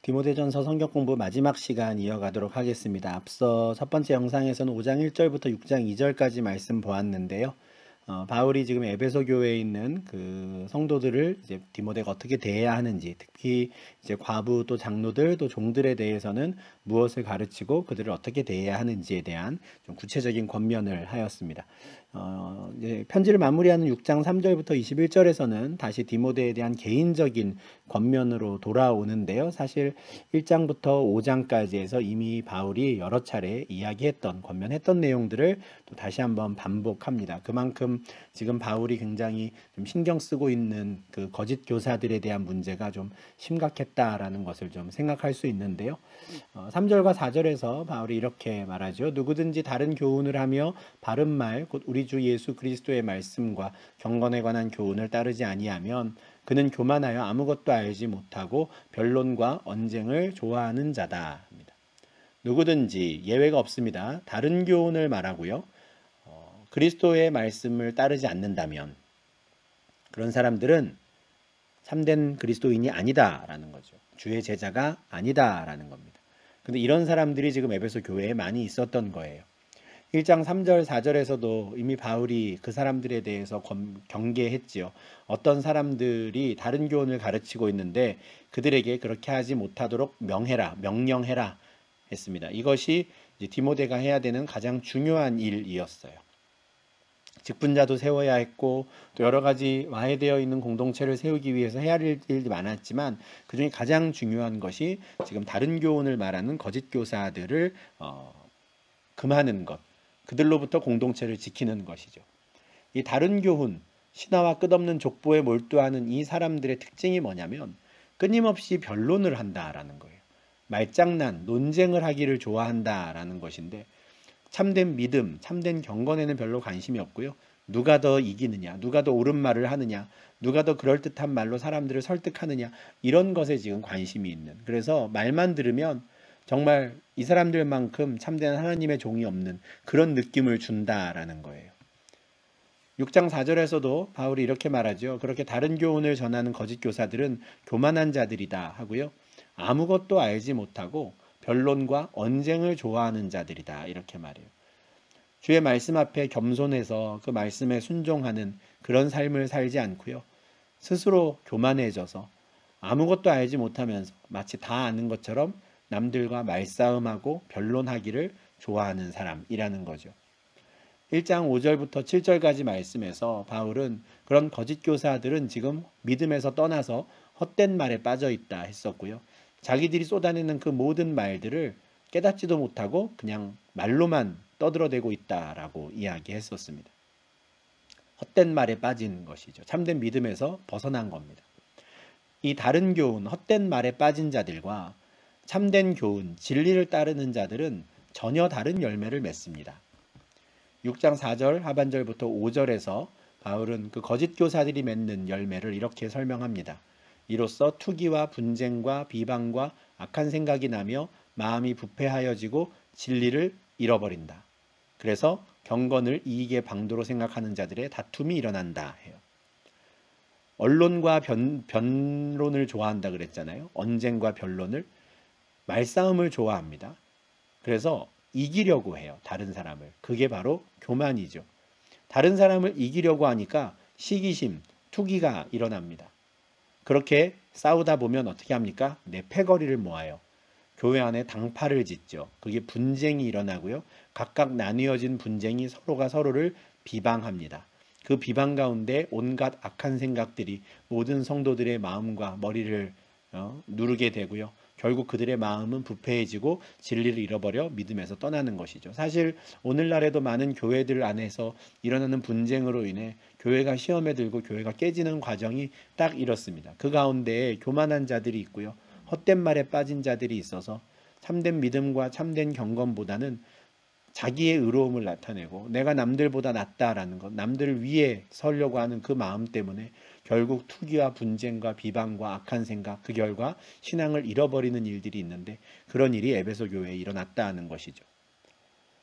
디모데전서 성경 공부 마지막 시간 이어가도록 하겠습니다. 앞서 첫 번째 영상에서는 5장 1절부터 6장 2절까지 말씀 보았는데요. 바울이 지금 에베소 교회에 있는 그 성도들을 이제 디모데가 어떻게 대해야 하는지, 특히 이제 과부 또 장로들 또 종들에 대해서는 무엇을 가르치고 그들을 어떻게 대해야 하는지에 대한 좀 구체적인 권면을 하였습니다. 이제 편지를 마무리하는 6장 3절부터 21절에서는 다시 디모데에 대한 개인적인 권면으로 돌아오는데요. 사실 1장부터 5장까지에서 이미 바울이 여러 차례 이야기했던, 권면했던 내용들을 또 다시 한번 반복합니다. 그만큼 지금 바울이 굉장히 좀 신경 쓰고 있는 그 거짓 교사들에 대한 문제가 좀 심각했다라는 것을 좀 생각할 수 있는데요. 3절과 4절에서 바울이 이렇게 말하죠. 누구든지 다른 교훈을 하며 바른 말, 곧 우리 주 예수 그리스도의 말씀과 경건에 관한 교훈을 따르지 아니하면 그는 교만하여 아무것도 알지 못하고 변론과 언쟁을 좋아하는 자다. 누구든지 예외가 없습니다. 다른 교훈을 말하고요. 그리스도의 말씀을 따르지 않는다면 그런 사람들은 참된 그리스도인이 아니다라는 거죠. 주의 제자가 아니다라는 겁니다. 근데 이런 사람들이 지금 에베소 교회에 많이 있었던 거예요. 1장 3절 4절에서도 이미 바울이 그 사람들에 대해서 경계했지요. 어떤 사람들이 다른 교훈을 가르치고 있는데 그들에게 그렇게 하지 못하도록 명령해라 했습니다. 이것이 이제 디모데가 해야 되는 가장 중요한 일이었어요. 직분자도 세워야 했고 또 여러 가지 와해되어 있는 공동체를 세우기 위해서 해야 할 일이 많았지만 그중에 가장 중요한 것이 지금 다른 교훈을 말하는 거짓 교사들을 금하는 것, 그들로부터 공동체를 지키는 것이죠. 이 다른 교훈, 신화와 끝없는 족보에 몰두하는 이 사람들의 특징이 뭐냐면 끊임없이 변론을 한다라는 거예요. 말장난, 논쟁을 하기를 좋아한다라는 것인데 참된 믿음, 참된 경건에는 별로 관심이 없고요. 누가 더 이기느냐, 누가 더 옳은 말을 하느냐, 누가 더 그럴듯한 말로 사람들을 설득하느냐, 이런 것에 지금 관심이 있는. 그래서 말만 들으면 정말 이 사람들만큼 참된 하나님의 종이 없는 그런 느낌을 준다라는 거예요. 6장 4절에서도 바울이 이렇게 말하죠. 그렇게 다른 교훈을 전하는 거짓 교사들은 교만한 자들이다 하고요. 아무것도 알지 못하고 변론과 언쟁을 좋아하는 자들이다 이렇게 말해요. 주의 말씀 앞에 겸손해서 그 말씀에 순종하는 그런 삶을 살지 않고요. 스스로 교만해져서 아무것도 알지 못하면서 마치 다 아는 것처럼 남들과 말싸움하고 변론하기를 좋아하는 사람이라는 거죠. 1장 5절부터 7절까지 말씀에서 바울은 그런 거짓 교사들은 지금 믿음에서 떠나서 헛된 말에 빠져 있다 했었고요. 자기들이 쏟아내는 그 모든 말들을 깨닫지도 못하고 그냥 말로만 떠들어대고 있다라고 이야기했었습니다. 헛된 말에 빠진 것이죠. 참된 믿음에서 벗어난 겁니다. 이 다른 교훈, 헛된 말에 빠진 자들과 참된 교훈, 진리를 따르는 자들은 전혀 다른 열매를 맺습니다. 6장 4절 하반절부터 5절에서 바울은 그 거짓 교사들이 맺는 열매를 이렇게 설명합니다. 이로써 투기와 분쟁과 비방과 악한 생각이 나며 마음이 부패하여지고 진리를 잃어버린다. 그래서 경건을 이익의 방도로 생각하는 자들의 다툼이 일어난다 해요. 언론과 변론을 좋아한다 그랬잖아요. 언쟁과 변론을, 말싸움을 좋아합니다. 그래서 이기려고 해요. 다른 사람을. 그게 바로 교만이죠. 다른 사람을 이기려고 하니까 시기심, 투기가 일어납니다. 그렇게 싸우다 보면 어떻게 합니까? 내 패거리를 모아요. 교회 안에 당파를 짓죠. 그게 분쟁이 일어나고요. 각각 나뉘어진 분쟁이 서로가 서로를 비방합니다. 그 비방 가운데 온갖 악한 생각들이 모든 성도들의 마음과 머리를 누르게 되고요. 결국 그들의 마음은 부패해지고 진리를 잃어버려 믿음에서 떠나는 것이죠. 사실 오늘날에도 많은 교회들 안에서 일어나는 분쟁으로 인해 교회가 시험에 들고 교회가 깨지는 과정이 딱 이렇습니다. 그 가운데 교만한 자들이 있고요. 헛된 말에 빠진 자들이 있어서 참된 믿음과 참된 경건보다는 자기의 의로움을 나타내고 내가 남들보다 낫다라는 것, 남들을 위해 서려고 하는 그 마음 때문에 결국 투기와 분쟁과 비방과 악한 생각, 그 결과 신앙을 잃어버리는 일들이 있는데 그런 일이 에베소 교회에 일어났다는 것이죠.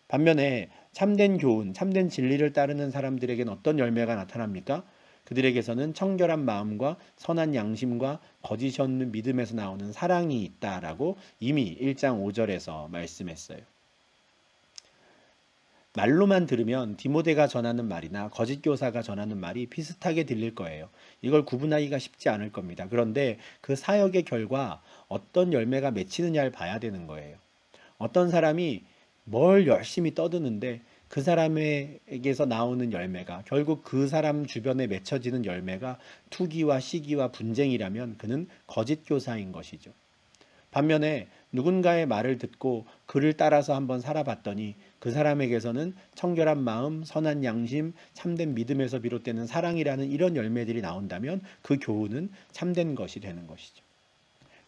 반면에 참된 교훈, 참된 진리를 따르는 사람들에게는 어떤 열매가 나타납니까? 그들에게서는 청결한 마음과 선한 양심과 거짓이 없는 믿음에서 나오는 사랑이 있다라고 이미 1장 5절에서 말씀했어요. 말로만 들으면 디모데가 전하는 말이나 거짓 교사가 전하는 말이 비슷하게 들릴 거예요. 이걸 구분하기가 쉽지 않을 겁니다. 그런데 그 사역의 결과 어떤 열매가 맺히느냐를 봐야 되는 거예요. 어떤 사람이 뭘 열심히 떠드는데 그 사람에게서 나오는 열매가 결국 그 사람 주변에 맺혀지는 열매가 투기와 시기와 분쟁이라면 그는 거짓 교사인 것이죠. 반면에 누군가의 말을 듣고 그를 따라서 한번 살아봤더니 그 사람에게서는 청결한 마음, 선한 양심, 참된 믿음에서 비롯되는 사랑이라는 이런 열매들이 나온다면 그 교훈은 참된 것이 되는 것이죠.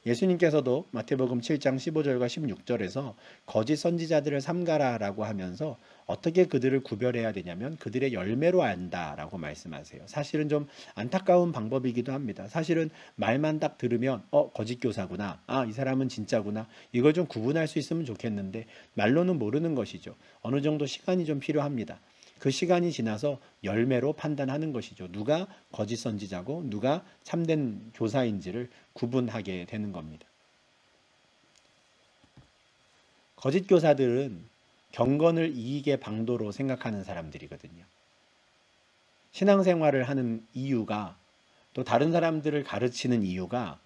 예수님께서도 마태복음 7장 15절과 16절에서 거짓 선지자들을 삼가라라고 하면서 어떻게 그들을 구별해야 되냐면 그들의 열매로 안다라고 말씀하세요. 사실은 좀 안타까운 방법이기도 합니다. 사실은 말만 딱 들으면 거짓 교사구나. 이 사람은 진짜구나. 이걸 좀 구분할 수 있으면 좋겠는데 말로는 모르는 것이죠. 어느 정도 시간이 좀 필요합니다. 그 시간이 지나서 열매로 판단하는 것이죠. 누가 거짓 선지자고 누가 참된 교사인지를 구분하게 되는 겁니다. 거짓 교사들은 경건을 이익의 방도로 생각하는 사람들이거든요. 신앙생활을 하는 이유가 또 다른 사람들을 가르치는 이유가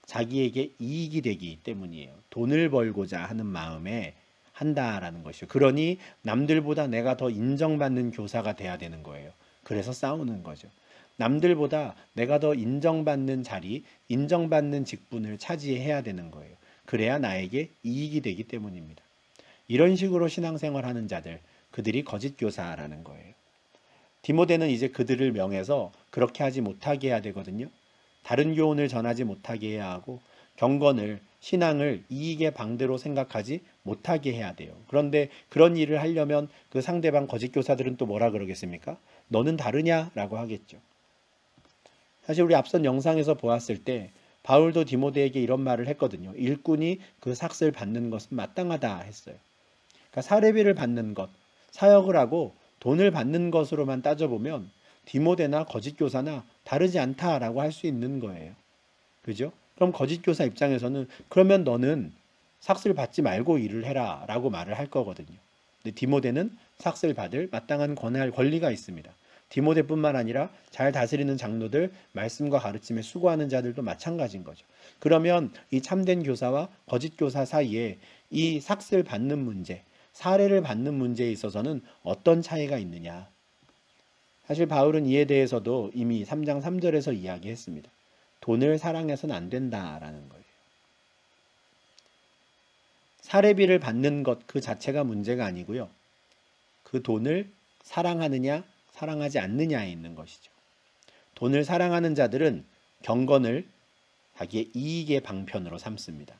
자기에게 이익이 되기 때문이에요. 돈을 벌고자 하는 마음에 한다라는 것이죠. 그러니 남들보다 내가 더 인정받는 교사가 돼야 되는 거예요. 그래서 싸우는 거죠. 남들보다 내가 더 인정받는 자리, 인정받는 직분을 차지해야 되는 거예요. 그래야 나에게 이익이 되기 때문입니다. 이런 식으로 신앙생활하는 자들, 그들이 거짓 교사라는 거예요. 디모데는 이제 그들을 명해서 그렇게 하지 못하게 해야 되거든요. 다른 교훈을 전하지 못하게 해야 하고 경건을, 신앙을 이익의 방대로 생각하지 못하게 해야 돼요. 그런데 그런 일을 하려면 그 상대방 거짓 교사들은 또 뭐라 그러겠습니까? 너는 다르냐라고 하겠죠. 사실 우리 앞선 영상에서 보았을 때 바울도 디모데에게 이런 말을 했거든요. 일꾼이 그 삭을 받는 것은 마땅하다 했어요. 그러니까 사례비를 받는 것, 사역을 하고 돈을 받는 것으로만 따져보면 디모데나 거짓 교사나 다르지 않다라고 할 수 있는 거예요. 그죠? 그럼 거짓 교사 입장에서는 그러면 너는 삭을 받지 말고 일을 해라 라고 말을 할 거거든요. 근데 디모데는 삭을 받을 마땅한 권리가 있습니다. 디모데뿐만 아니라 잘 다스리는 장로들, 말씀과 가르침에 수고하는 자들도 마찬가지인 거죠. 그러면 이 참된 교사와 거짓 교사 사이에 이 삭을 받는 문제, 사례를 받는 문제에 있어서는 어떤 차이가 있느냐. 사실 바울은 이에 대해서도 이미 3장 3절에서 이야기했습니다. 돈을 사랑해서는 안 된다라는 거예요. 사례비를 받는 것 그 자체가 문제가 아니고요. 그 돈을 사랑하느냐 사랑하지 않느냐에 있는 것이죠. 돈을 사랑하는 자들은 경건을 자기의 이익의 방편으로 삼습니다.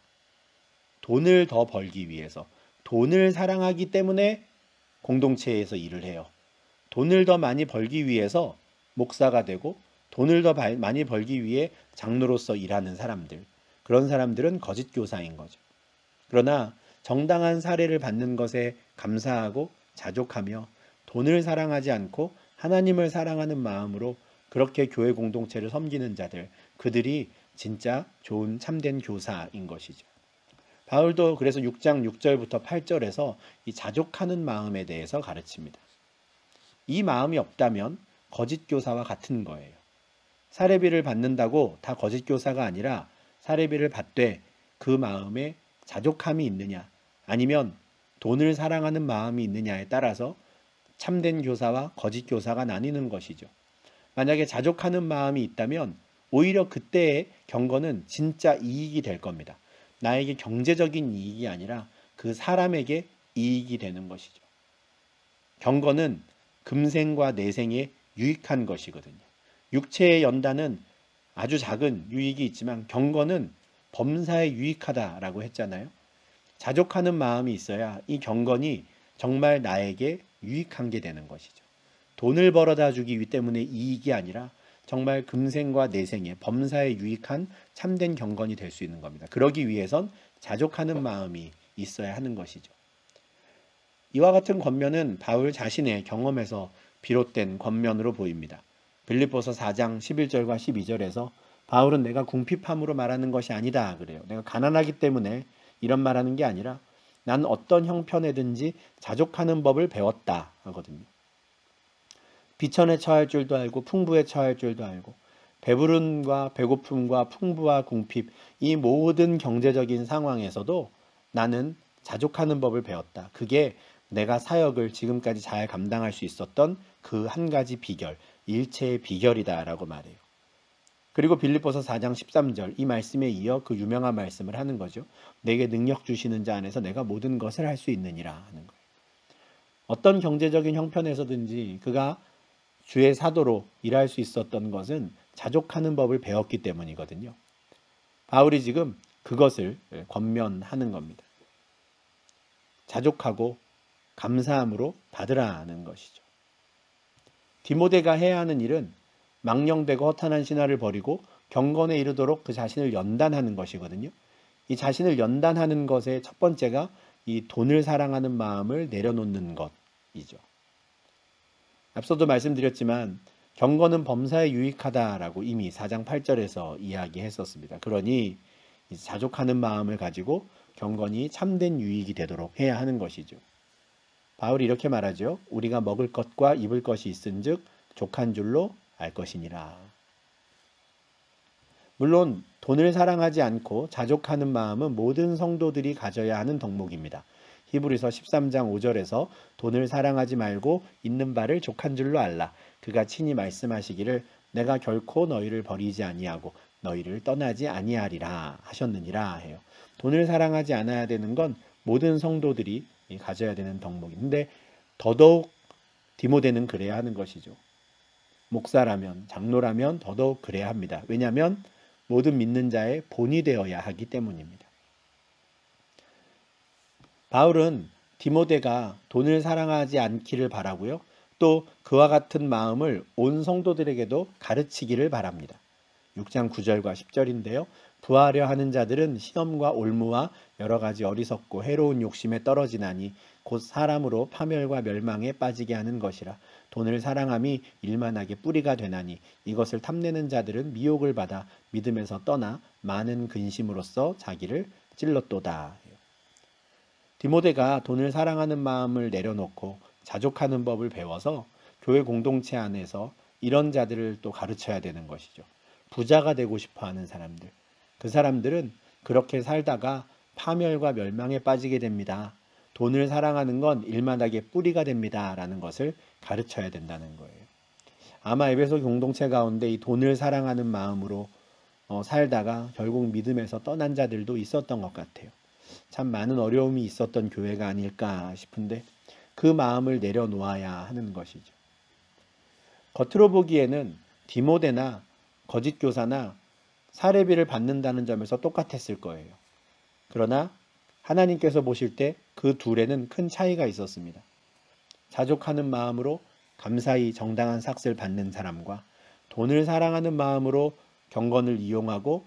돈을 더 벌기 위해서, 돈을 사랑하기 때문에 공동체에서 일을 해요. 돈을 더 많이 벌기 위해서 목사가 되고 돈을 더 많이 벌기 위해 장로로서 일하는 사람들, 그런 사람들은 거짓 교사인 거죠. 그러나 정당한 사례를 받는 것에 감사하고 자족하며 돈을 사랑하지 않고 하나님을 사랑하는 마음으로 그렇게 교회 공동체를 섬기는 자들, 그들이 진짜 좋은 참된 교사인 것이죠. 바울도 그래서 6장 6절부터 8절에서 이 자족하는 마음에 대해서 가르칩니다. 이 마음이 없다면 거짓 교사와 같은 거예요. 사례비를 받는다고 다 거짓 교사가 아니라 사례비를 받되 그 마음에 자족함이 있느냐 아니면 돈을 사랑하는 마음이 있느냐에 따라서 참된 교사와 거짓 교사가 나뉘는 것이죠. 만약에 자족하는 마음이 있다면 오히려 그때의 경건은 진짜 이익이 될 겁니다. 나에게 경제적인 이익이 아니라 그 사람에게 이익이 되는 것이죠. 경건은 금생과 내생에 유익한 것이거든요. 육체의 연단은 아주 작은 유익이 있지만 경건은 범사에 유익하다라고 했잖아요. 자족하는 마음이 있어야 이 경건이 정말 나에게 유익한 게 되는 것이죠. 돈을 벌어다 주기 때문에 이익이 아니라 정말 금생과 내생에 범사에 유익한 참된 경건이 될 수 있는 겁니다. 그러기 위해선 자족하는 마음이 있어야 하는 것이죠. 이와 같은 권면은 바울 자신의 경험에서 비롯된 권면으로 보입니다. 빌립보서 4장 11절과 12절에서 바울은 내가 궁핍함으로 말하는 것이 아니다 그래요. 내가 가난하기 때문에 이런 말하는 게 아니라 난 어떤 형편에든지 자족하는 법을 배웠다 하거든요. 비천에 처할 줄도 알고 풍부에 처할 줄도 알고 배부름과 배고픔과 풍부와 궁핍 이 모든 경제적인 상황에서도 나는 자족하는 법을 배웠다. 그게 내가 사역을 지금까지 잘 감당할 수 있었던 그 한 가지 비결, 일체의 비결이다라고 말해요. 그리고 빌립보서 4장 13절 이 말씀에 이어 그 유명한 말씀을 하는 거죠. 내게 능력 주시는 자 안에서 내가 모든 것을 할 수 있느니라 하는 거예요. 어떤 경제적인 형편에서든지 그가 주의 사도로 일할 수 있었던 것은 자족하는 법을 배웠기 때문이거든요. 바울이 지금 그것을 권면하는 겁니다. 자족하고 감사함으로 받으라는 것이죠. 디모데가 해야 하는 일은 망령되고 허탄한 신화를 버리고 경건에 이르도록 그 자신을 연단하는 것이거든요. 이 자신을 연단하는 것의 첫 번째가 이 돈을 사랑하는 마음을 내려놓는 것이죠. 앞서도 말씀드렸지만 경건은 범사에 유익하다라고 이미 4장 8절에서 이야기했었습니다. 그러니 자족하는 마음을 가지고 경건이 참된 유익이 되도록 해야 하는 것이죠. 바울이 이렇게 말하죠. 우리가 먹을 것과 입을 것이 있은즉 족한 줄로 알 것이니라. 물론 돈을 사랑하지 않고 자족하는 마음은 모든 성도들이 가져야 하는 덕목입니다. 히브리서 13장 5절에서 돈을 사랑하지 말고 있는 바를 족한 줄로 알라. 그가 친히 말씀하시기를 내가 결코 너희를 버리지 아니하고 너희를 떠나지 아니하리라 하셨느니라 해요. 돈을 사랑하지 않아야 되는 건 모든 성도들이 가져야 되는 덕목인데 더더욱 디모데는 그래야 하는 것이죠. 목사라면 장로라면 더더욱 그래야 합니다. 왜냐하면 모든 믿는 자의 본이 되어야 하기 때문입니다. 바울은 디모데가 돈을 사랑하지 않기를 바라고요. 또 그와 같은 마음을 온 성도들에게도 가르치기를 바랍니다. 6장 9절과 10절인데요. 부하려 하는 자들은 시험과 올무와 여러 가지 어리석고 해로운 욕심에 떨어지나니 곧 사람으로 파멸과 멸망에 빠지게 하는 것이라. 돈을 사랑함이 일만하게 뿌리가 되나니 이것을 탐내는 자들은 미혹을 받아 믿음에서 떠나 많은 근심으로써 자기를 찔렀도다. 디모데가 돈을 사랑하는 마음을 내려놓고 자족하는 법을 배워서 교회 공동체 안에서 이런 자들을 또 가르쳐야 되는 것이죠. 부자가 되고 싶어하는 사람들. 그 사람들은 그렇게 살다가 파멸과 멸망에 빠지게 됩니다. 돈을 사랑하는 건 일만하게 뿌리가 됩니다. 라는 것을 가르쳐야 된다는 거예요. 아마 에베소 공동체 가운데 이 돈을 사랑하는 마음으로 살다가 결국 믿음에서 떠난 자들도 있었던 것 같아요. 참 많은 어려움이 있었던 교회가 아닐까 싶은데 그 마음을 내려놓아야 하는 것이죠. 겉으로 보기에는 디모데나 거짓 교사나 사례비를 받는다는 점에서 똑같았을 거예요. 그러나 하나님께서 보실 때 그 둘에는 큰 차이가 있었습니다. 자족하는 마음으로 감사히 정당한 삭을 받는 사람과 돈을 사랑하는 마음으로 경건을 이용하고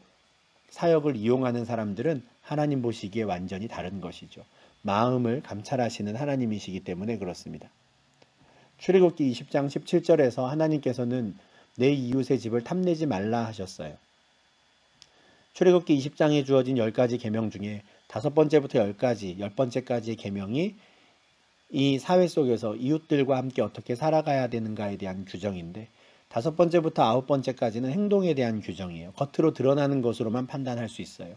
사역을 이용하는 사람들은 하나님 보시기에 완전히 다른 것이죠. 마음을 감찰하시는 하나님이시기 때문에 그렇습니다. 출애굽기 20장 17절에서 하나님께서는 내 이웃의 집을 탐내지 말라 하셨어요. 출애굽기 20장에 주어진 10가지 계명 중에 5번째부터 10가지, 10번째까지의 계명이 이 사회 속에서 이웃들과 함께 어떻게 살아가야 되는가에 대한 규정인데 5번째부터 9번째까지는 행동에 대한 규정이에요. 겉으로 드러나는 것으로만 판단할 수 있어요.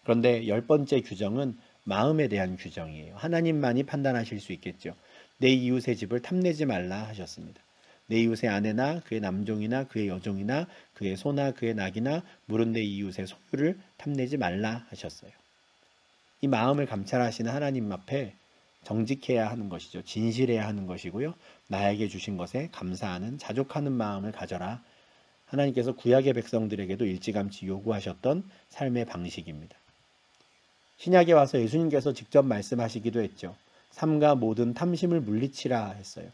그런데 10번째 규정은 마음에 대한 규정이에요. 하나님만이 판단하실 수 있겠죠. 내 이웃의 집을 탐내지 말라 하셨습니다. 내 이웃의 아내나 그의 남종이나 그의 여종이나 그의 소나 그의 낙이나 물은 내 이웃의 소유를 탐내지 말라 하셨어요. 이 마음을 감찰하시는 하나님 앞에 정직해야 하는 것이죠. 진실해야 하는 것이고요. 나에게 주신 것에 감사하는 자족하는 마음을 가져라. 하나님께서 구약의 백성들에게도 일찌감치 요구하셨던 삶의 방식입니다. 신약에 와서 예수님께서 직접 말씀하시기도 했죠. 삼가 모든 탐심을 물리치라 했어요.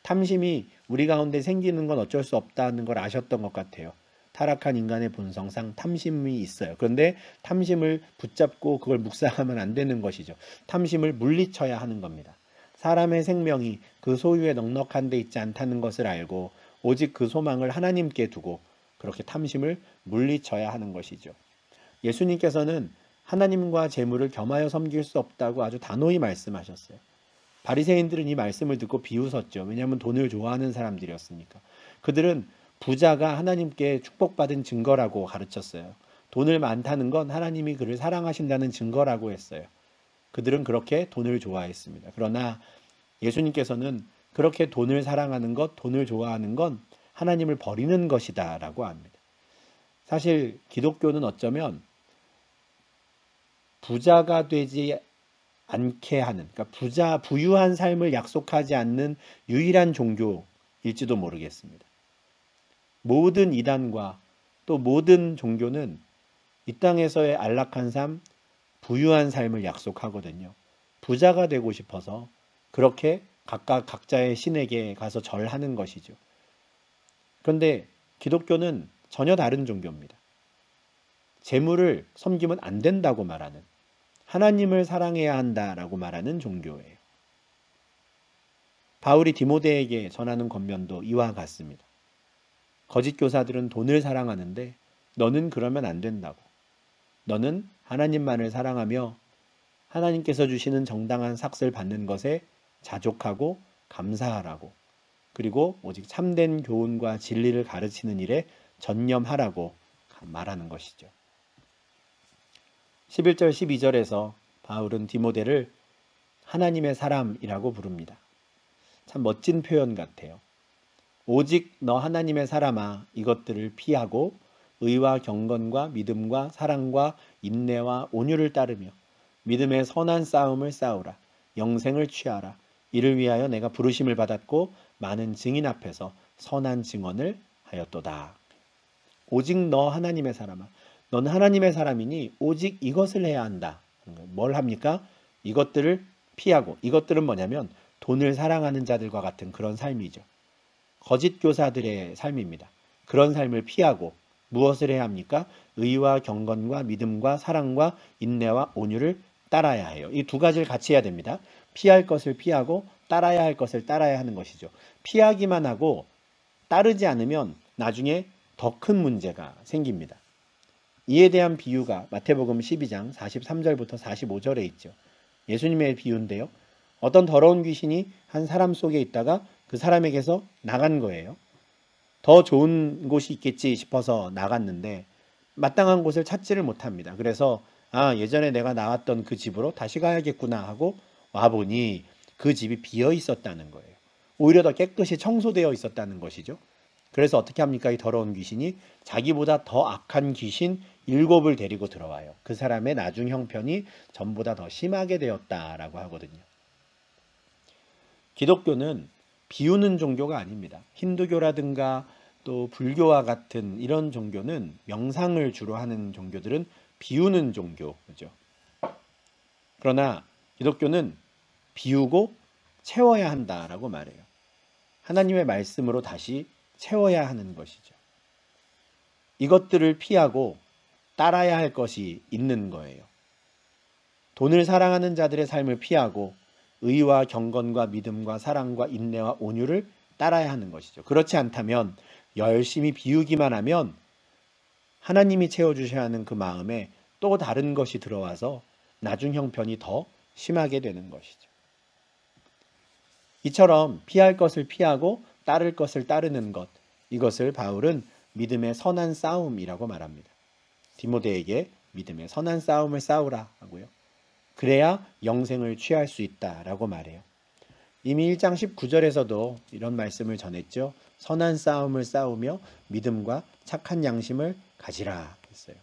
탐심이 우리 가운데 생기는 건 어쩔 수 없다는 걸 아셨던 것 같아요. 타락한 인간의 본성상 탐심이 있어요. 그런데 탐심을 붙잡고 그걸 묵상하면 안 되는 것이죠. 탐심을 물리쳐야 하는 겁니다. 사람의 생명이 그 소유에 넉넉한 데 있지 않다는 것을 알고 오직 그 소망을 하나님께 두고 그렇게 탐심을 물리쳐야 하는 것이죠. 예수님께서는 하나님과 재물을 겸하여 섬길 수 없다고 아주 단호히 말씀하셨어요. 바리새인들은 이 말씀을 듣고 비웃었죠. 왜냐하면 돈을 좋아하는 사람들이었으니까. 그들은 부자가 하나님께 축복받은 증거라고 가르쳤어요. 돈을 많다는 건 하나님이 그를 사랑하신다는 증거라고 했어요. 그들은 그렇게 돈을 좋아했습니다. 그러나 예수님께서는 그렇게 돈을 사랑하는 것, 돈을 좋아하는 건 하나님을 버리는 것이다 라고 합니다. 사실 기독교는 어쩌면 부자가 되지 않게 하는, 그러니까 부유한 삶을 약속하지 않는 유일한 종교일지도 모르겠습니다. 모든 이단과 또 모든 종교는 이 땅에서의 안락한 삶, 부유한 삶을 약속하거든요. 부자가 되고 싶어서 그렇게 각각 각자의 신에게 가서 절하는 것이죠. 그런데 기독교는 전혀 다른 종교입니다. 재물을 섬기면 안 된다고 말하는, 하나님을 사랑해야 한다라고 말하는 종교예요. 바울이 디모데에게 전하는 권면도 이와 같습니다. 거짓 교사들은 돈을 사랑하는데 너는 그러면 안 된다고. 너는 하나님만을 사랑하며 하나님께서 주시는 정당한 삭을 받는 것에 자족하고 감사하라고. 그리고 오직 참된 교훈과 진리를 가르치는 일에 전념하라고 말하는 것이죠. 11절 12절에서 바울은 디모데를 하나님의 사람이라고 부릅니다. 참 멋진 표현 같아요. 오직 너 하나님의 사람아, 이것들을 피하고 의와 경건과 믿음과 사랑과 인내와 온유를 따르며 믿음의 선한 싸움을 싸우라. 영생을 취하라. 이를 위하여 내가 부르심을 받았고 많은 증인 앞에서 선한 증언을 하였도다. 오직 너 하나님의 사람아, 너는 하나님의 사람이니 오직 이것을 해야 한다. 뭘 합니까? 이것들을 피하고, 이것들은 뭐냐면 돈을 사랑하는 자들과 같은 그런 삶이죠. 거짓 교사들의 삶입니다. 그런 삶을 피하고 무엇을 해야 합니까? 의와 경건과 믿음과 사랑과 인내와 온유를 따라야 해요. 이 두 가지를 같이 해야 됩니다. 피할 것을 피하고 따라야 할 것을 따라야 하는 것이죠. 피하기만 하고 따르지 않으면 나중에 더 큰 문제가 생깁니다. 이에 대한 비유가 마태복음 12장 43절부터 45절에 있죠. 예수님의 비유인데요. 어떤 더러운 귀신이 한 사람 속에 있다가 그 사람에게서 나간 거예요. 더 좋은 곳이 있겠지 싶어서 나갔는데 마땅한 곳을 찾지를 못합니다. 그래서 예전에 내가 나왔던 그 집으로 다시 가야겠구나 하고 와보니 그 집이 비어 있었다는 거예요. 오히려 더 깨끗이 청소되어 있었다는 것이죠. 그래서 어떻게 합니까? 이 더러운 귀신이 자기보다 더 악한 귀신 7을 데리고 들어와요. 그 사람의 나중 형편이 전보다 더 심하게 되었다라고 하거든요. 기독교는 비우는 종교가 아닙니다. 힌두교라든가 또 불교와 같은 이런 종교는 명상을 주로 하는 종교들은 비우는 종교죠. 그러나 기독교는 비우고 채워야 한다라고 말해요. 하나님의 말씀으로 다시 채워야 하는 것이죠. 이것들을 피하고 따라야 할 것이 있는 거예요. 돈을 사랑하는 자들의 삶을 피하고 의와 경건과 믿음과 사랑과 인내와 온유를 따라야 하는 것이죠. 그렇지 않다면 열심히 비우기만 하면 하나님이 채워주셔야 하는 그 마음에 또 다른 것이 들어와서 나중 형편이 더 심하게 되는 것이죠. 이처럼 피할 것을 피하고 따를 것을 따르는 것, 이것을 바울은 믿음의 선한 싸움이라고 말합니다. 디모데에게 믿음의 선한 싸움을 싸우라 하고요. 그래야 영생을 취할 수 있다라고 말해요. 이미 1장 19절에서도 이런 말씀을 전했죠. 선한 싸움을 싸우며 믿음과 착한 양심을 가지라 했어요.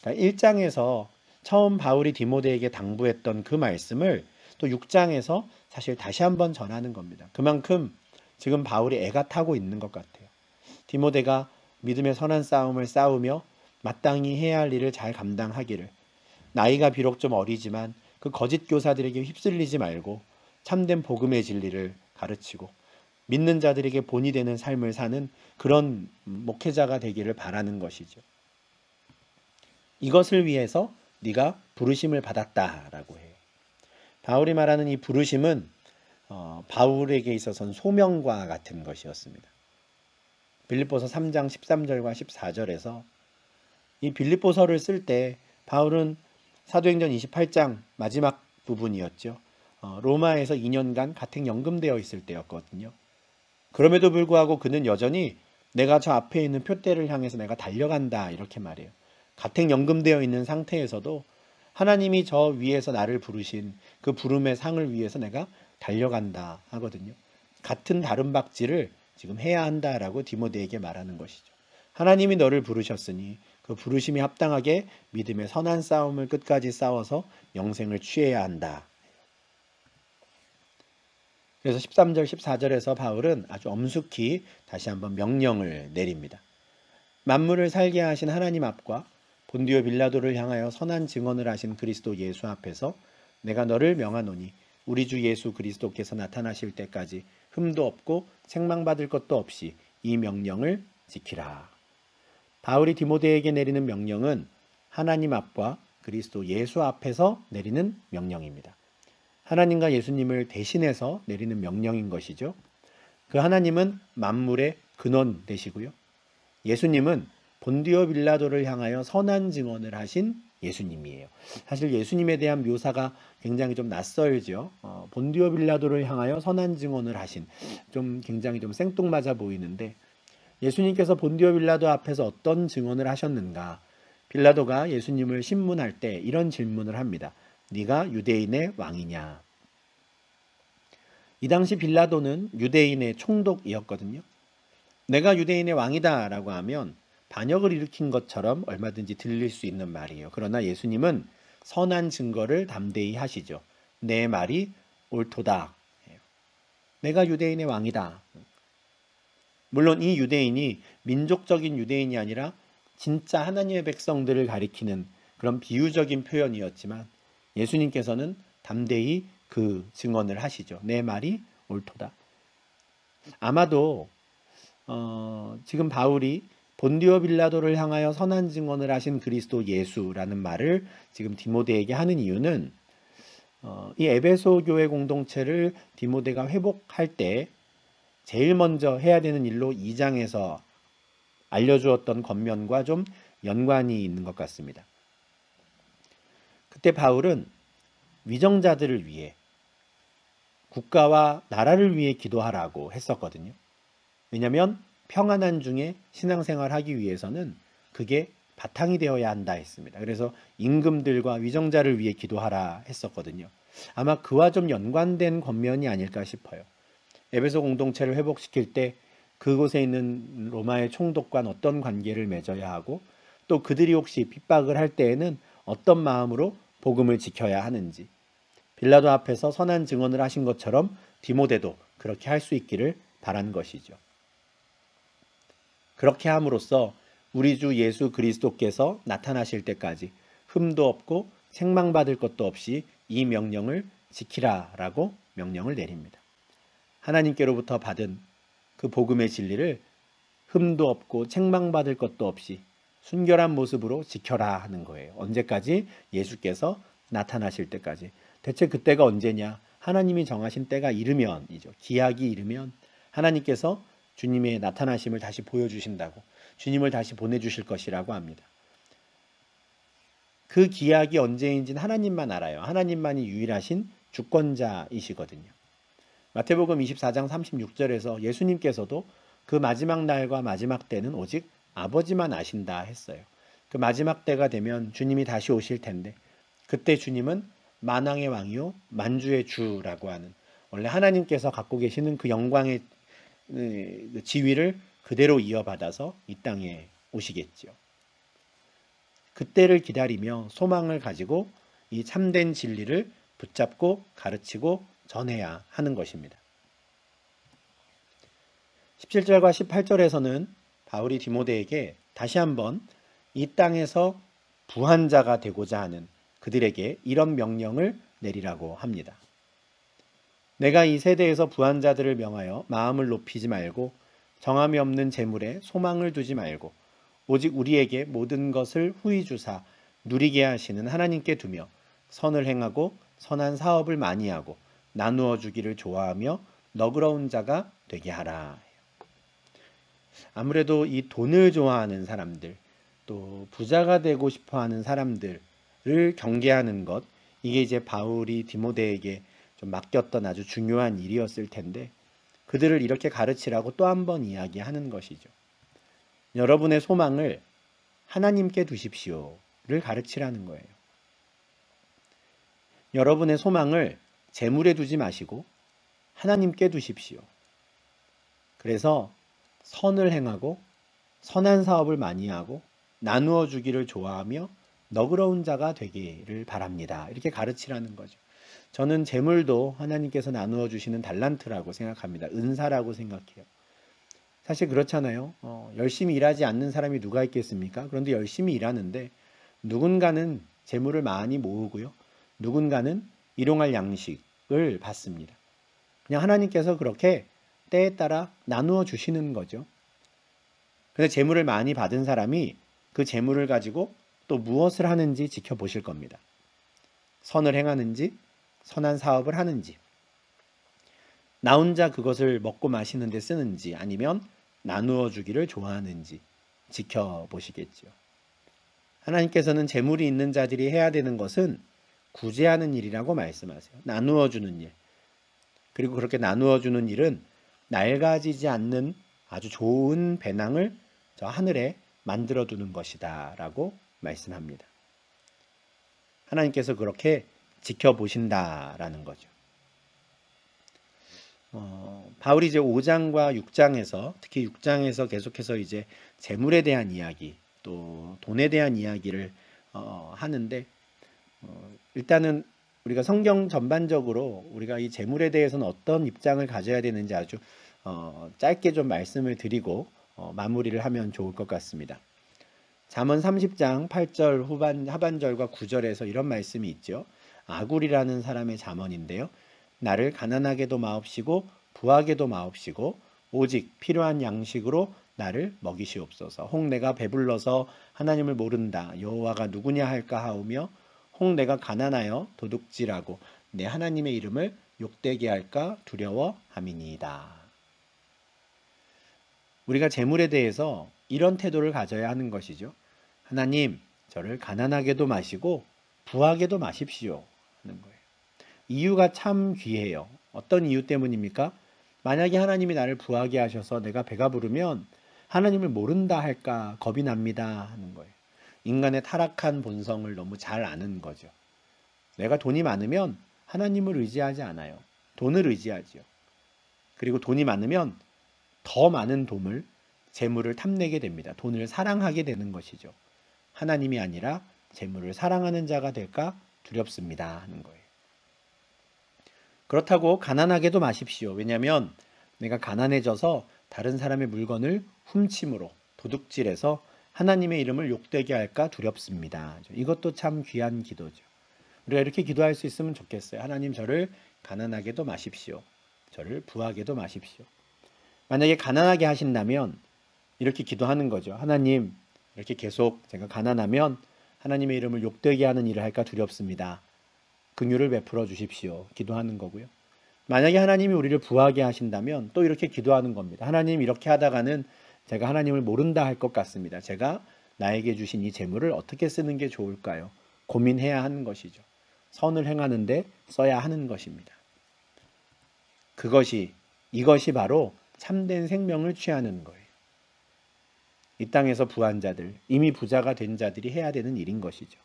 그러니까 1장에서 처음 바울이 디모데에게 당부했던 그 말씀을 또 6장에서 사실 다시 한번 전하는 겁니다. 그만큼 지금 바울이 애가 타고 있는 것 같아요. 디모데가 믿음의 선한 싸움을 싸우며 마땅히 해야 할 일을 잘 감당하기를, 나이가 비록 좀 어리지만 그 거짓 교사들에게 휩쓸리지 말고 참된 복음의 진리를 가르치고 믿는 자들에게 본이 되는 삶을 사는 그런 목회자가 되기를 바라는 것이죠. 이것을 위해서 네가 부르심을 받았다라고 해요. 바울이 말하는 이 부르심은 바울에게 있어서는 소명과 같은 것이었습니다. 빌립보서 3장 13절과 14절에서 이 빌립보서를 쓸 때 바울은 사도행전 28장 마지막 부분이었죠. 로마에서 2년간 가택 연금되어 있을 때였거든요. 그럼에도 불구하고 그는 여전히 내가 저 앞에 있는 표대를 향해서 내가 달려간다 이렇게 말해요. 가택 연금되어 있는 상태에서도 하나님이 저 위에서 나를 부르신 그 부름의 상을 위해서 내가 달려간다 하거든요. 같은 다름박질을 지금 해야 한다라고 디모데에게 말하는 것이죠. 하나님이 너를 부르셨으니 그 부르심이 합당하게 믿음의 선한 싸움을 끝까지 싸워서 영생을 취해야 한다. 그래서 13절 14절에서 바울은 아주 엄숙히 다시 한번 명령을 내립니다. 만물을 살게 하신 하나님 앞과 본디오 빌라도를 향하여 선한 증언을 하신 그리스도 예수 앞에서 내가 너를 명하노니 우리 주 예수 그리스도께서 나타나실 때까지 흠도 없고 책망받을 것도 없이 이 명령을 지키라. 바울이 디모데에게 내리는 명령은 하나님 앞과 그리스도 예수 앞에서 내리는 명령입니다. 하나님과 예수님을 대신해서 내리는 명령인 것이죠. 그 하나님은 만물의 근원 되시고요. 예수님은 본디오 빌라도를 향하여 선한 증언을 하신 예수님이에요. 사실 예수님에 대한 묘사가 굉장히 좀 낯설죠. 본디오 빌라도를 향하여 선한 증언을 하신, 좀 굉장히 좀 생뚱맞아 보이는데, 예수님께서 본디오 빌라도 앞에서 어떤 증언을 하셨는가? 빌라도가 예수님을 신문할 때 이런 질문을 합니다. 네가 유대인의 왕이냐? 이 당시 빌라도는 유대인의 총독이었거든요. 내가 유대인의 왕이다 라고 하면 반역을 일으킨 것처럼 얼마든지 들릴 수 있는 말이에요. 그러나 예수님은 선한 증거를 담대히 하시죠. 내 말이 옳도다. 내가 유대인의 왕이다. 물론 이 유대인이 민족적인 유대인이 아니라 진짜 하나님의 백성들을 가리키는 그런 비유적인 표현이었지만 예수님께서는 담대히 그 증언을 하시죠. 내 말이 옳도다. 아마도 지금 바울이 본디오 빌라도를 향하여 선한 증언을 하신 그리스도 예수라는 말을 지금 디모데에게 하는 이유는 이 에베소 교회 공동체를 디모데가 회복할 때 제일 먼저 해야 되는 일로 2장에서 알려주었던 겉면과 좀 연관이 있는 것 같습니다. 그때 바울은 위정자들을 위해 국가와 나라를 위해 기도하라고 했었거든요. 왜냐하면 평안한 중에 신앙생활 하기 위해서는 그게 바탕이 되어야 한다 했습니다. 그래서 임금들과 위정자를 위해 기도하라 했었거든요. 아마 그와 좀 연관된 겉면이 아닐까 싶어요. 에베소 공동체를 회복시킬 때 그곳에 있는 로마의 총독과 어떤 관계를 맺어야 하고 또 그들이 혹시 핍박을 할 때에는 어떤 마음으로 복음을 지켜야 하는지 빌라도 앞에서 선한 증언을 하신 것처럼 디모데도 그렇게 할 수 있기를 바란 것이죠. 그렇게 함으로써 우리 주 예수 그리스도께서 나타나실 때까지 흠도 없고 책망받을 것도 없이 이 명령을 지키라라고 명령을 내립니다. 하나님께로부터 받은 그 복음의 진리를 흠도 없고 책망받을 것도 없이 순결한 모습으로 지켜라 하는 거예요. 언제까지? 예수께서 나타나실 때까지. 대체 그때가 언제냐? 하나님이 정하신 때가 이르면이죠. 기약이 이르면 하나님께서 주님의 나타나심을 다시 보여주신다고, 주님을 다시 보내주실 것이라고 합니다. 그 기약이 언제인지는 하나님만 알아요. 하나님만이 유일하신 주권자이시거든요. 마태복음 24장 36절에서 예수님께서도 그 마지막 날과 마지막 때는 오직 아버지만 아신다 했어요. 그 마지막 때가 되면 주님이 다시 오실 텐데 그때 주님은 만왕의 왕이요 만주의 주라고 하는, 원래 하나님께서 갖고 계시는 그 영광의 지위를 그대로 이어받아서 이 땅에 오시겠죠. 그때를 기다리며 소망을 가지고 이 참된 진리를 붙잡고 가르치고 전해야 하는 것입니다. 17절과 18절에서는 바울이 디모데에게 다시 한번 이 땅에서 부한자가 되고자 하는 그들에게 이런 명령을 내리라고 합니다. 내가 이 세대에서 부한자들을 명하여 마음을 높이지 말고 정함이 없는 재물에 소망을 두지 말고 오직 우리에게 모든 것을 후히 주사 누리게 하시는 하나님께 두며 선을 행하고 선한 사업을 많이 하고 나누어 주기를 좋아하며 너그러운 자가 되게 하라. 아무래도 이 돈을 좋아하는 사람들, 또 부자가 되고 싶어 하는 사람들을 경계하는 것, 이게 이제 바울이 디모데에게 좀 맡겼던 아주 중요한 일이었을 텐데, 그들을 이렇게 가르치라고 또 한 번 이야기하는 것이죠. 여러분의 소망을 하나님께 두십시오를 가르치라는 거예요. 여러분의 소망을 재물에 두지 마시고 하나님께 두십시오. 그래서 선을 행하고 선한 사업을 많이 하고 나누어 주기를 좋아하며 너그러운 자가 되기를 바랍니다. 이렇게 가르치라는 거죠. 저는 재물도 하나님께서 나누어 주시는 달란트라고 생각합니다. 은사라고 생각해요. 사실 그렇잖아요. 열심히 일하지 않는 사람이 누가 있겠습니까? 그런데 열심히 일하는데 누군가는 재물을 많이 모으고요. 누군가는 일용할 양식을 받습니다. 그냥 하나님께서 그렇게 때에 따라 나누어 주시는 거죠. 근데 재물을 많이 받은 사람이 그 재물을 가지고 또 무엇을 하는지 지켜보실 겁니다. 선을 행하는지, 선한 사업을 하는지, 나 혼자 그것을 먹고 마시는 데 쓰는지, 아니면 나누어 주기를 좋아하는지 지켜보시겠죠. 하나님께서는 재물이 있는 자들이 해야 되는 것은 구제하는 일이라고 말씀하세요. 나누어 주는 일. 그리고 그렇게 나누어 주는 일은 낡아지지 않는 아주 좋은 배낭을 저 하늘에 만들어 두는 것이다 라고 말씀합니다. 하나님께서 그렇게 지켜보신다라는 거죠. 바울이 이제 5장과 6장에서, 특히 6장에서 계속해서 이제 재물에 대한 이야기, 또 돈에 대한 이야기를 하는데, 일단은 우리가 성경 전반적으로 우리가 이 재물에 대해서는 어떤 입장을 가져야 되는지 아주 짧게 좀 말씀을 드리고 마무리를 하면 좋을 것 같습니다. 잠언 30장 8절 하반절과 9절에서 이런 말씀이 있죠. 아굴이라는 사람의 잠언인데요. 나를 가난하게도 마옵시고 부하게도 마옵시고 오직 필요한 양식으로 나를 먹이시옵소서. 혹 내가 배불러서 하나님을 모른다. 여호와가 누구냐 할까 하오며 혹 내가 가난하여 도둑질하고 내 하나님의 이름을 욕되게 할까 두려워함이니이다. 우리가 재물에 대해서 이런 태도를 가져야 하는 것이죠. 하나님, 저를 가난하게도 마시고 부하게도 마십시오 하는 거예요. 이유가 참 귀해요. 어떤 이유 때문입니까? 만약에 하나님이 나를 부하게 하셔서 내가 배가 부르면 하나님을 모른다 할까 겁이 납니다 하는 거예요. 인간의 타락한 본성을 너무 잘 아는 거죠. 내가 돈이 많으면 하나님을 의지하지 않아요. 돈을 의지하지요. 그리고 돈이 많으면 더 많은 돈을, 재물을 탐내게 됩니다. 돈을 사랑하게 되는 것이죠. 하나님이 아니라 재물을 사랑하는 자가 될까 두렵습니다 하는 거예요. 그렇다고 가난하게도 마십시오. 왜냐하면 내가 가난해져서 다른 사람의 물건을 훔침으로, 도둑질해서 하나님의 이름을 욕되게 할까 두렵습니다. 이것도 참 귀한 기도죠. 우리가 이렇게 기도할 수 있으면 좋겠어요. 하나님, 저를 가난하게도 마십시오. 저를 부하게도 마십시오. 만약에 가난하게 하신다면 이렇게 기도하는 거죠. 하나님, 이렇게 계속 제가 가난하면 하나님의 이름을 욕되게 하는 일을 할까 두렵습니다. 긍휼을 베풀어 주십시오. 기도하는 거고요. 만약에 하나님이 우리를 부하게 하신다면 또 이렇게 기도하는 겁니다. 하나님, 이렇게 하다가는 제가 하나님을 모른다 할 것 같습니다. 제가 나에게 주신 이 재물을 어떻게 쓰는 게 좋을까요? 고민해야 하는 것이죠. 선을 행하는데 써야 하는 것입니다. 이것이 바로 참된 생명을 취하는 거예요. 이 땅에서 부한 자들, 이미 부자가 된 자들이 해야 되는 일인 것이죠.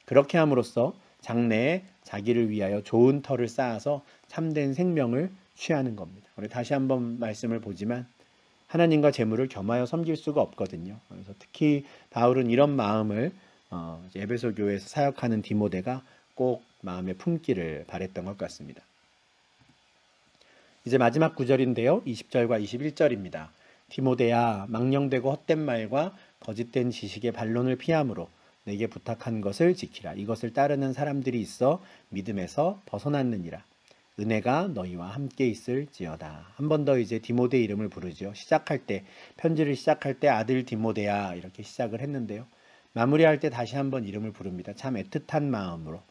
그렇게 함으로써 장래에 자기를 위하여 좋은 터를 쌓아서 참된 생명을 취하는 겁니다. 우리 다시 한번 말씀을 보지만 하나님과 재물을 겸하여 섬길 수가 없거든요. 그래서 특히 바울은 이런 마음을 에베소 교회에서 사역하는 디모데가 꼭 마음에 품기를 바랬던 것 같습니다. 이제 마지막 구절인데요. 20절과 21절입니다. 디모데야, 망령되고 헛된 말과 거짓된 지식의 반론을 피함으로 내게 부탁한 것을 지키라. 이것을 따르는 사람들이 있어 믿음에서 벗어났느니라. 은혜가 너희와 함께 있을지어다. 한 번 더 이제 디모데 이름을 부르죠. 편지를 시작할 때 아들 디모데야 이렇게 시작을 했는데요. 마무리할 때 다시 한번 이름을 부릅니다. 참 애틋한 마음으로.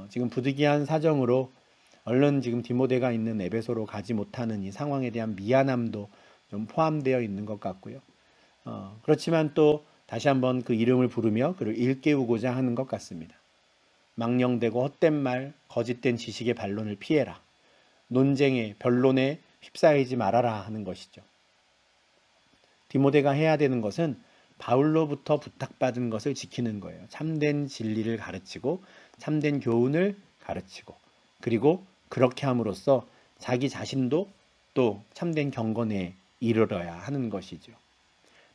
지금 부득이한 사정으로 얼른 지금 디모데가 있는 에베소로 가지 못하는 이 상황에 대한 미안함도 좀 포함되어 있는 것 같고요. 그렇지만 또 다시 한번 그 이름을 부르며 그를 일깨우고자 하는 것 같습니다. 망령되고 헛된 말, 거짓된 지식의 반론을 피해라. 논쟁에, 변론에 휩싸이지 말아라 하는 것이죠. 디모데가 해야 되는 것은 바울로부터 부탁받은 것을 지키는 거예요. 참된 진리를 가르치고 참된 교훈을 가르치고 그리고 그렇게 함으로써 자기 자신도 또 참된 경건에 이르러야 하는 것이죠.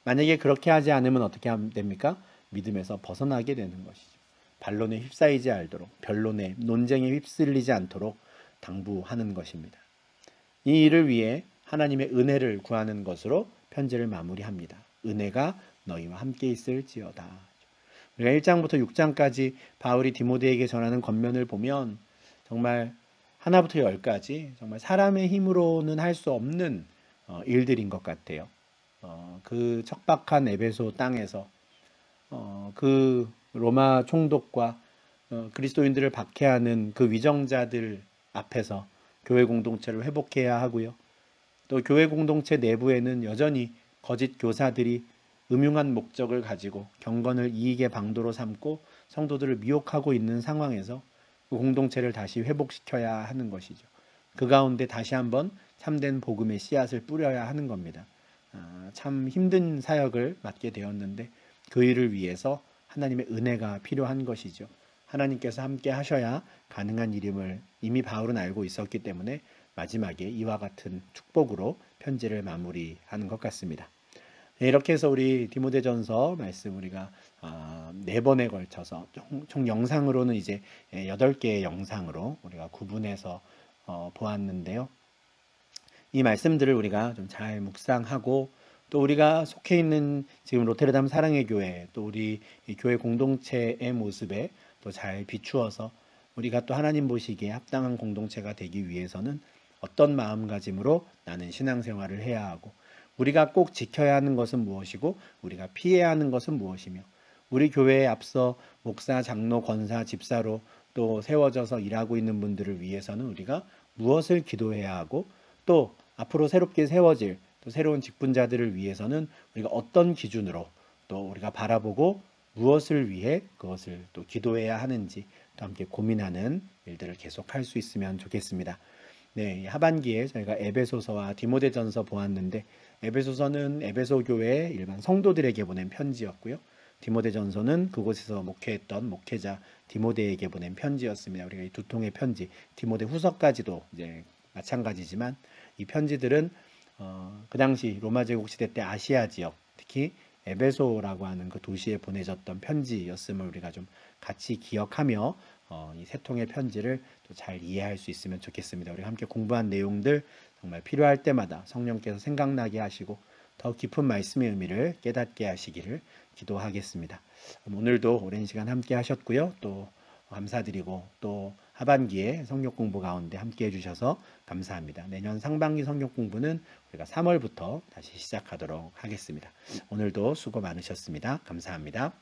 만약에 그렇게 하지 않으면 어떻게 하면 됩니까? 믿음에서 벗어나게 되는 것이죠. 반론에 휩싸이지 않도록, 변론에, 논쟁에 휩쓸리지 않도록 당부하는 것입니다. 이 일을 위해 하나님의 은혜를 구하는 것으로 편지를 마무리합니다. 은혜가 너희와 함께 있을지어다. 우리가 1장부터 6장까지 바울이 디모데에게 전하는 권면을 보면 정말 하나부터 열까지 정말 사람의 힘으로는 할 수 없는 일들인 것 같아요. 그 척박한 에베소 땅에서 그 로마 총독과 그리스도인들을 박해하는 그 위정자들 앞에서 교회 공동체를 회복해야 하고요. 또 교회 공동체 내부에는 여전히 거짓 교사들이 음흉한 목적을 가지고 경건을 이익의 방도로 삼고 성도들을 미혹하고 있는 상황에서 그 공동체를 다시 회복시켜야 하는 것이죠. 그 가운데 다시 한번 참된 복음의 씨앗을 뿌려야 하는 겁니다. 참 힘든 사역을 맡게 되었는데 그 일을 위해서 하나님의 은혜가 필요한 것이죠. 하나님께서 함께 하셔야 가능한 일임을 이미 바울은 알고 있었기 때문에 마지막에 이와 같은 축복으로 편지를 마무리하는 것 같습니다. 네, 이렇게 해서 우리 디모데전서 말씀 우리가 4번에 걸쳐서 총 영상으로는 이제 8개의 영상으로 우리가 구분해서 보았는데요. 이 말씀들을 우리가 좀 잘 묵상하고 또 우리가 속해 있는 지금 로테르담 사랑의 교회 또 우리 교회 공동체의 모습에 또 잘 비추어서 우리가 또 하나님 보시기에 합당한 공동체가 되기 위해서는 어떤 마음가짐으로 나는 신앙생활을 해야 하고 우리가 꼭 지켜야 하는 것은 무엇이고 우리가 피해야 하는 것은 무엇이며 우리 교회에 앞서 목사, 장로, 권사, 집사로 또 세워져서 일하고 있는 분들을 위해서는 우리가 무엇을 기도해야 하고 또 앞으로 새롭게 세워질 또 새로운 직분자들을 위해서는 우리가 어떤 기준으로 또 우리가 바라보고 무엇을 위해 그것을 또 기도해야 하는지 또 함께 고민하는 일들을 계속 할 수 있으면 좋겠습니다. 네, 하반기에 저희가 에베소서와 디모데전서 보았는데 에베소서는 에베소 교회 일반 성도들에게 보낸 편지였고요. 디모데전서는 그곳에서 목회했던 목회자 디모데에게 보낸 편지였습니다. 우리가 이 두 통의 편지, 디모데 후서까지도 이제 마찬가지지만 이 편지들은 그 당시 로마 제국 시대 때 아시아 지역, 특히 에베소라고 하는 그 도시에 보내졌던 편지였음을 우리가 좀 같이 기억하며 이 세 통의 편지를 또 잘 이해할 수 있으면 좋겠습니다. 우리가 함께 공부한 내용들 정말 필요할 때마다 성령께서 생각나게 하시고 더 깊은 말씀의 의미를 깨닫게 하시기를 기도하겠습니다. 오늘도 오랜 시간 함께 하셨고요. 또 감사드리고 또 하반기에 성경 공부 가운데 함께 해주셔서 감사합니다. 내년 상반기 성경 공부는 우리가 3월부터 다시 시작하도록 하겠습니다. 오늘도 수고 많으셨습니다. 감사합니다.